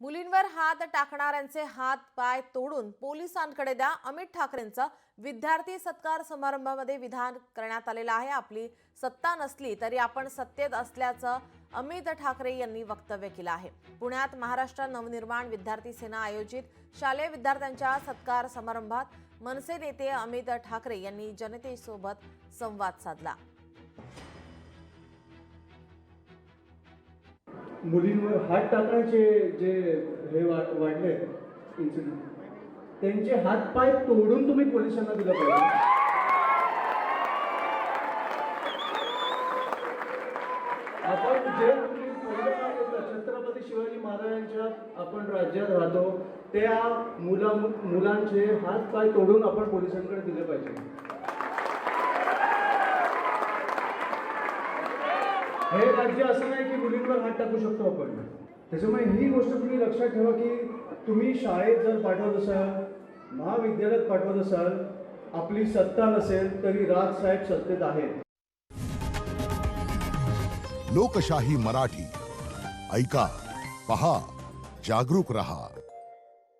मुलींवर हात टाकणाऱ्यांचे हात पाय तोडून पोलिसांकडे द्या, अमित ठाकरेंचं विद्यार्थी सत्कार समारंभामध्ये विधान करण्यात आलेलं आहे। आपली सत्ता नसली तरी आपण सत्तेत असल्याचं अमित ठाकरे यांनी वक्तव्य केलं आहे। पुण्यात महाराष्ट्र नवनिर्माण विद्यार्थी सेना आयोजित शालेय विद्यार्थ्यांच्या सत्कार समारंभात मनसे नेते अमित ठाकरे यांनी जनतेसोबत संवाद साधला। मुलींवर हात टाकण्याचे जे हे वाढले इन्सिडेंट, त्यांचे हात पाय तोडून तुम्ही पोलिसांना दिलं पाहिजे। आपण जे छत्रपती शिवाजी महाराजांच्या आपण राज्यात राहतो, त्या मुलांचे हात पाय तोडून आपण पोलिसांकडे दिले पाहिजे। हे राज्य असं नाही की मुलींवर हात टाकू शकतो आपण। त्याच्यामुळे ही गोष्ट तुम्ही लक्षात ठेवा की तुम्ही शाळेत जर पाठवत असाल, महाविद्यालयात पाठवत असाल, आपली सत्ता नसेल तरी राज साहेब सत्तेत आहेत। लोकशाही मराठी ऐका, पहा, जागरूक रहा।